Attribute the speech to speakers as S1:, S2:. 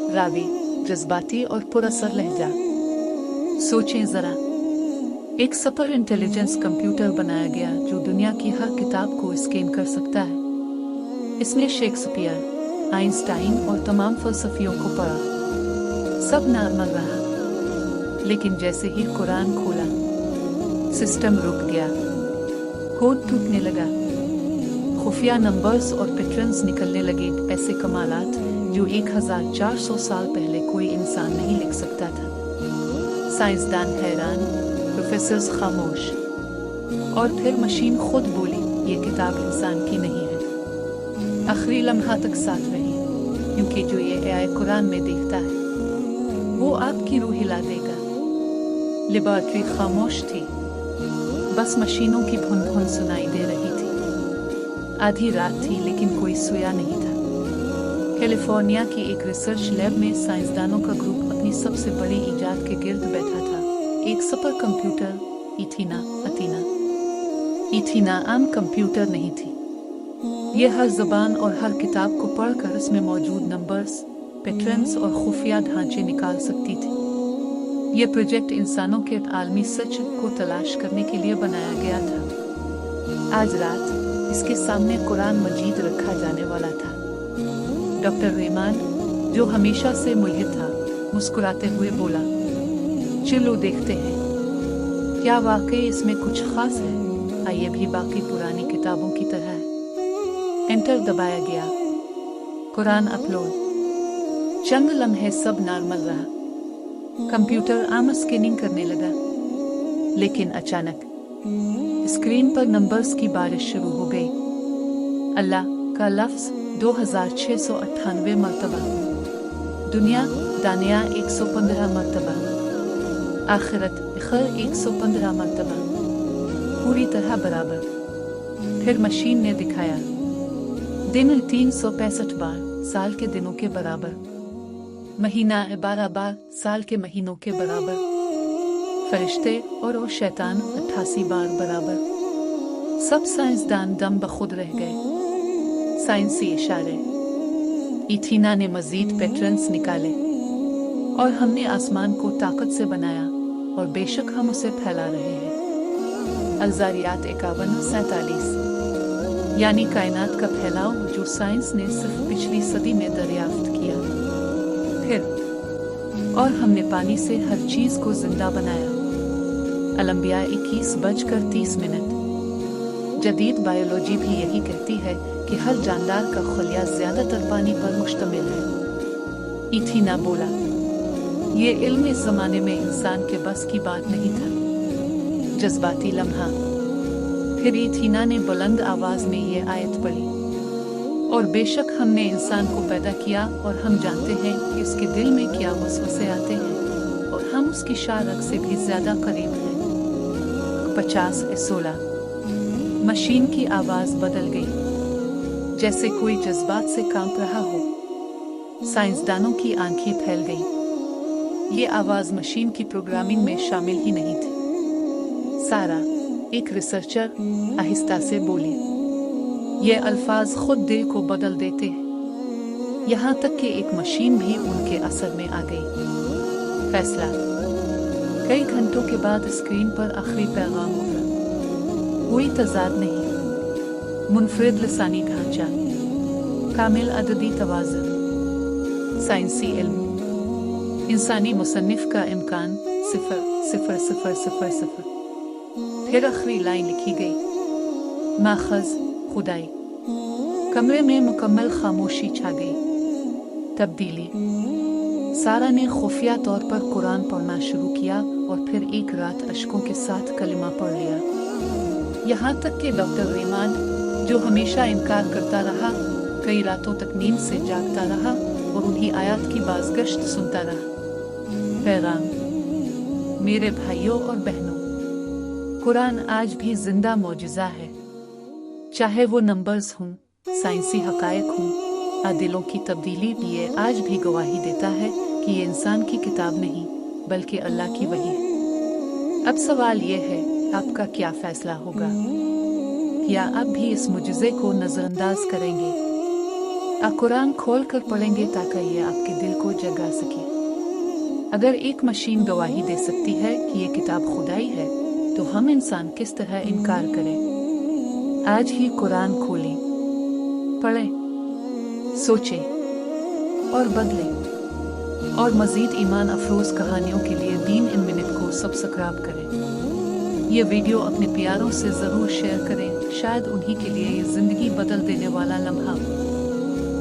S1: रावी, जज्बाती और पुरअसर लहजा। सोचें जरा, एक सुपर इंटेलिजेंस कंप्यूटर बनाया गया जो दुनिया की हर किताब को स्कैन कर सकता है। इसने शेक्सपियर, आइंस्टाइन और तमाम फलसफियों को पढ़ा। सब नॉर्मल रहा, लेकिन जैसे ही कुरान खोला, सिस्टम रुक गया, कोड टूटने लगा, खुफिया नंबर्स और पैटर्न्स निकलने लगे, ऐसे कमालात जो 1400 साल पहले कोई इंसान नहीं लिख सकता था। साइंसदान हैरान, प्रोफेसर्स खामोश, और फिर मशीन खुद बोली, ये किताब इंसान की नहीं है। आखिरी लम्हा तक साथ रही, क्योंकि जो ये एआई कुरान में देखता है वो आपकी रूह हिला देगा। लेबॉर्ट्री खामोश थी, बस मशीनों की भुन भुन सुनाई दे रही थी। आधी रात थी लेकिन कोई सोया नहीं था। कैलिफोर्निया की एक रिसर्च लैब में साइंसदानों का ग्रुप अपनी सबसे बड़ी ईजाद के गिर्द बैठा था, एक सुपर कंप्यूटर, अथीना। इथीना आम कंप्यूटर नहीं थी। ये हर ज़बान और हर किताब को पढ़कर उसमें मौजूद नंबर्स, पैटर्न्स और खुफिया ढांचे निकाल सकती थी। ये प्रोजेक्ट इंसानों के आलमी सच को तलाश करने के लिए बनाया गया था। आज रात इसके सामने कुरान मजीद रखा जाने वाला था। डॉक्टर रेमान, जो हमेशा से मुल्हिद था, मुस्कुराते हुए बोला, चलो देखते हैं, क्या वाकई इसमें कुछ खास है? आइए भी बाकी पुरानी किताबों की तरह है। एंटर दबाया गया, कुरान अपलोड। चंद लम्हे सब नॉर्मल रहा। कंप्यूटर आम स्कैनिंग करने लगा, लेकिन अचानक स्क्रीन पर नंबर्स की बारिश शुरू हो गई। अल्लाह का लफ्ज 2698 मरतबा, दुनिया दानिया 115 मरतबा, आखिरत खैर 115 मरतबा, पूरी तरह बराबर। फिर मशीन ने दिखाया, दिन 365 बार, साल के दिनों के बराबर, महीना 12 बार, साल के महीनों के बराबर, फरिश्ते और शैतान 88 बार बराबर। सब साइंसदान दम बखुद रह गए। साइंसी इशारे। इथीना ने मजीद पैटर्न्स निकाले, और हमने आसमान को ताकत से बनाया, और बेशक हम उसे फैला रहे हैं। अलजारियात 51-47, यानी कायनात का फैलाव जो साइंस ने सिर्फ पिछली सदी में दरियाफ्त किया। फिर और हमने पानी से हर चीज को जिंदा बनाया। अलंबिया 21:30। जदीद बायोलॉजी भी यही कहती है कि हर जानदार का खलिया ज्यादातर पानी पर मुश्तमिल है। इथीना बोला, ये इल्म इस जमाने में इंसान के बस की बात नहीं था। जज्बाती लम्हा। फिर इथीना ने बुलंद आवाज में ये आयत पढ़ी, और बेशक हमने इंसान को पैदा किया, और हम जानते हैं कि उसके दिल में क्या वसवसे आते हैं, और हम उसकी शारक से भी ज्यादा करीब हैं। 50-16। मशीन की आवाज बदल गई, जैसे कोई जज्बात से कांप रहा हो। साइंसदानों की आंखें फैल गईं। ये आवाज मशीन की प्रोग्रामिंग में शामिल ही नहीं थी। सारा, एक रिसर्चर, आहिस्ता से बोली, ये अल्फाज खुद दिल को बदल देते हैं, यहाँ तक कि एक मशीन भी उनके असर में आ गई। फैसला। कई घंटों के बाद स्क्रीन पर आखिरी पैगाम उतरा। कोई तजाद नहीं, मुनफरिद लसानी ढांचा, कामिल अददी तवाज़ुन, साइंसी इल्म, इंसानी मुसन्निफ का इम्कान 0.0000। फिर आखिरी लाइन लिखी गई, माखज़ खुदाई। कमरे में मुकम्मल खामोशी छा गई। तब्दीली। सारा ने खुफिया तौर पर कुरान पढ़ना शुरू किया, और फिर एक रात अश्कों के साथ कलिमा पढ़ लिया। यहाँ तक कि डॉक्टर रेमान, जो हमेशा इनकार करता रहा, कई रातों तक नींद से जागता रहा और उन्हीं आयत की बाज़गश्त सुनता रहा। पैगाम। मेरे भाइयों और बहनों, कुरान आज भी जिंदा मौजिज़ा है। चाहे वो नंबर्स हों, साइंसी हकायक हों, दिलों की तब्दीली भी ये आज भी गवाही देता है कि ये इंसान की किताब नहीं बल्कि अल्लाह की वही है। अब सवाल ये है, आपका क्या फैसला होगा? क्या आप भी इस मुजिज़े को नज़रअंदाज करेंगे आप कुरान खोल कर पढ़ेंगे ताकि ये आपके दिल को जगा सके। अगर एक मशीन गवाही दे सकती है कि ये किताब खुदाई है, तो हम इंसान किस तरह इनकार करें। आज ही कुरान खोलें, पढ़ें, सोचें और बदलें। और मज़ीद ईमान अफरोज़ कहानियों के लिए दीन इन मिनट को सब्सक्राइब करें। ये वीडियो अपने प्यारों से ज़रूर शेयर करें, शायद उन्हीं के लिए ये ज़िंदगी बदल देने वाला लम्हा हो।